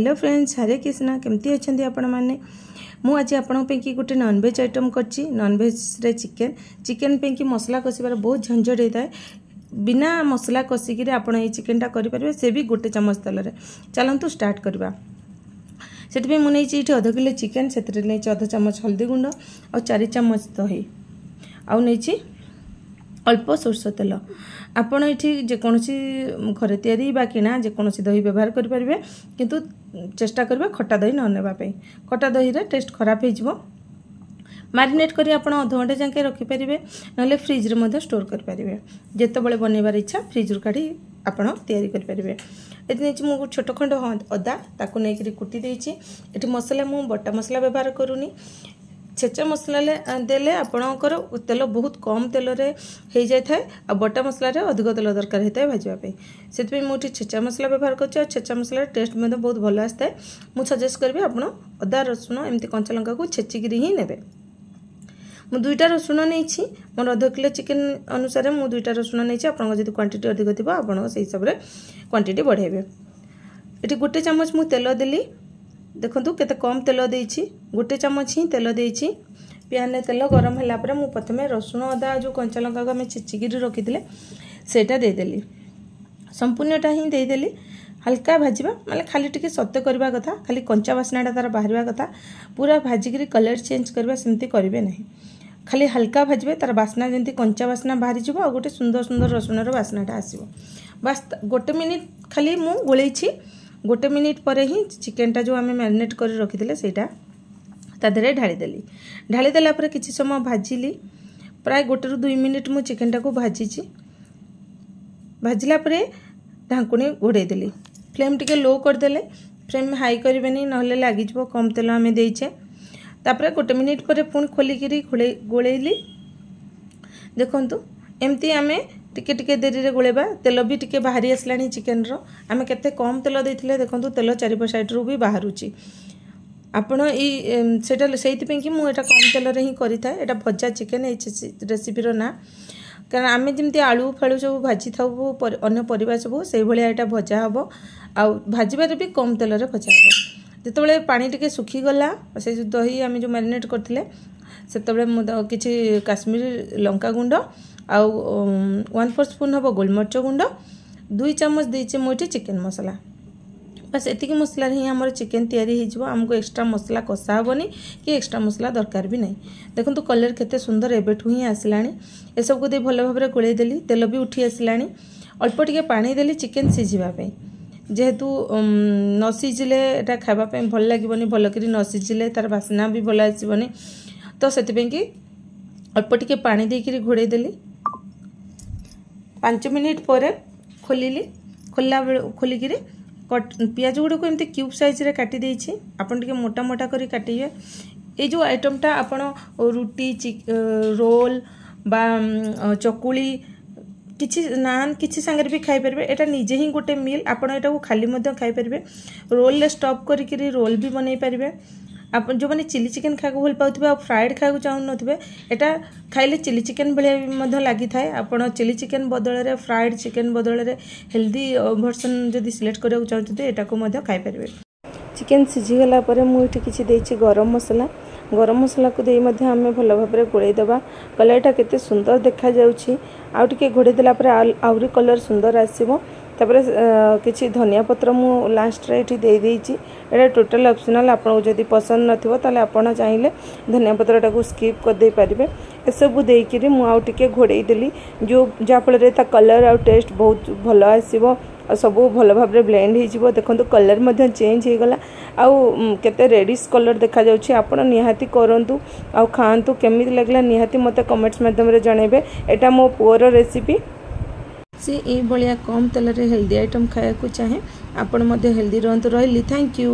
Hello friends, हरे कृष्णा। केमती अच्छे आपण मैंने मुझे आपण की गोटे नॉनवेज आइटम करची। नॉनवेज रे चिकेन पे कि मसला कषिबार बहुत झंझट होता है। बिना मसला कषिकी आप चिकेनटा करेंगे से भी गोटे चमच तेल चलतु स्टार्ट करवा। से मुझे ये अध किलो चिकेन से अध चामच हल्दी गुंड और 4 चामच दही आउ नहीं अल्प सोरष तेल। आपण ये जेकोसी घरे तैयारी बा किना जेकोसी दही व्यवहार करेंगे, किंतु चेष्टा करेंगे खट्टा दही न नेबाई। खट्टा दही रे टेस्ट खराब हो। मैरिनेट करी आपण अध घंटे जाके रखिपारे ना फ्रिज रे स्टोर करेंगे। जिते बड़े बनइबार इच्छा फ्रिज रू काढ़ी आपण तैयारी करेंगे। ये मुझे छोट खंड अदा ताकू नहीं कुटी देती। ये मसला मु बटा मसला व्यवहार करूनी। छेचा मसला देले आपणकर तेल बहुत कम तेल रे हो जाए आ बटा मसला रे अधिक तेल दरकार होता है भाजवाई। से मुझे छेचा मसला व्यवहार कर छेचा मसला टेस्ट बहुत भल आसता है। मुझे सजेस्ट करी आप अदा रसुण एमती कंचा लंका को छेचिकी ही ने। मु 2टा रसुण नहीं मोर अध किलो चिकेन अनुसार मु 2टा रसुण नहीं। आप क्वांटिटी अधिक थी आप हिसाब से क्वांटिटी बढ़ेबे। ये गोटे चामच मु तेल देली। देखो केते कम तेल देइछि, गोटे चामच ही तेल देइछि। प्यान में तेल गरम है प्रथम रसुण अदा जो कंचा लंका को आम छेचिकी रखी सेटा देदेली। संपूर्णटा ही देदेली। हल्का भाजवा माने खाली टिके सत्य करवा कथा, खाली कंचा बासनाटा तार बाहर कथा। पूरा भाजिकी कलर चेंज करवा सेमती करेंगे नहीं। खाली हल्का भाजबे तार बासना जमी कंचा बासना बाहरी जीव आ गोटे सुंदर सुंदर रसुणर बासनाटा आसो। बास गोटे मिनिट खाली मु गोलेछि। गोटे मिनिट पर ही चिकेनटा जो आम मैरिनेट कर रखी सेटा तादेह ढालीदेली। ढालीदेला किसी समय भाजिली। प्राय 1 ରୁ 2 मिनिट मु चिकेनटा को भाजी। भाजला ढांकुणी घोड़ेदेली। फ्लेम टिके लो करदेले। फ्लेम हाई करें ना लगिज कम तेल आम देचे। तापर 1 मिनिट पर पुणी खोलिकी गोलेली। देखंतु एमती आमे टिके टिके देरी रे गोलेबा। तेल भी टिके बाहरी आसलानी चिकेन रो। आमे केते कम तेल देथिले देखंतु तेल 4 साइड रू भी बाहरुची। आपण सेटा सेइथिपे कि मु एटा कम तेल रे ही करि थाए। एटा भजा चिकेन ए रेसिपी रो ना। कारण आमे जेमती आलू फालू सब भाजी थाउ अन्य परिबा सब से भलिया एटा भजा हबो। आ भाजीबारे भी कम तेल रे भजा हबो। जेतेबेले पानी टिके सुखी गला से जो दही आमे जो मैरिनेट करथिले सेतेबेले किछि काश्मीरी लंका गुंड आउ 1/4 स्पून हम गोलमर्च गुंड 2 चामच देचे मुझे चिकेन मसला। बस एतिक मसला ही आमर चिकेन तैयारी हो। आमको एक्स्ट्रा मसला कषा हेनी कि एक्स्ट्रा मसला दरकार भी नहीं। देखो तो कलर केते सुंदर एबेठू ही आसला। ए सब को दे भल भाव गोले देली। तेल भी उठी आसला। अल्प टिके पानी देली चिकेन सिझापी। जेहेतु न सिझिले एटा खावाई भल लगे भलक न सिझिले तार बासना भी भल आसबनी। तो से कि अल्प टिके पानी देकर घोड़े देली। 5 मिनिट पर खोलिली। खोलिकी पियाज गुड़ को एमती क्यूब साइज रे काटी देछि। आपन टिके मोटा मोटा करी काटिए। ये जो आइटमटा आपन रुटी रोल बा चकुली किछि नान किछि संगे भी खाई परबे। एटा निजे ही गोटे मील। आपन एटा को खाली मध्य खाई परबे। रोल ले स्टॉप करी रोल भी बनै परबे। आप जो मैंने चिली चिकेन खाया भल पाऊे और फ्राएड खाया चाहून एटा खाइले चिली चिकेन भाई लगी थाए। आपड़ चिली चिकेन बदल फ्राएड चिकेन बदल हेल्दी वर्सन जदि सिलेक्ट करने चाहते यहाँ को खाई पारे। चिकेन सिझीगला मुझे किसी गरम मसला। गरम मसला को दे आम भल भाव गोलैदेवा। कलरटा केते सुंदर देखा जाउछि। आउ टिके घोड़ेदेला आहरी कलर सुंदर आसीबो। तापर किसी धनिया पत्र मु लास्ट रे ये देदेछि। एटा टोटल ऑप्शनल। आपको जदि पसंद नथिबो ताले आपण चाहिए धनिया पत्रटा को स्किप कर दे पारिबे। ए सब देइकिरी मु आउ टिके घोड़े देली जो जाफल रे ता कलर आउ टेस्ट बहुत भल आसीबो। सब भल भाव ब्लेंड हो। देखो कलर मध्य चेंज हो गला। आउ केते रेडिश कलर देखा जाउछि। आपण निहाती करंतु आउ खांतु केमिति लागला निहाती मते कमेंट्स माध्यम रे जणेबे। एटा मो पुअर रेसिपी। से ये भाया कम तेल रे हेल्दी आइटम खाया को चाहे। आपण मध्य हेल्दी रहंतु। रहिली। Thank you.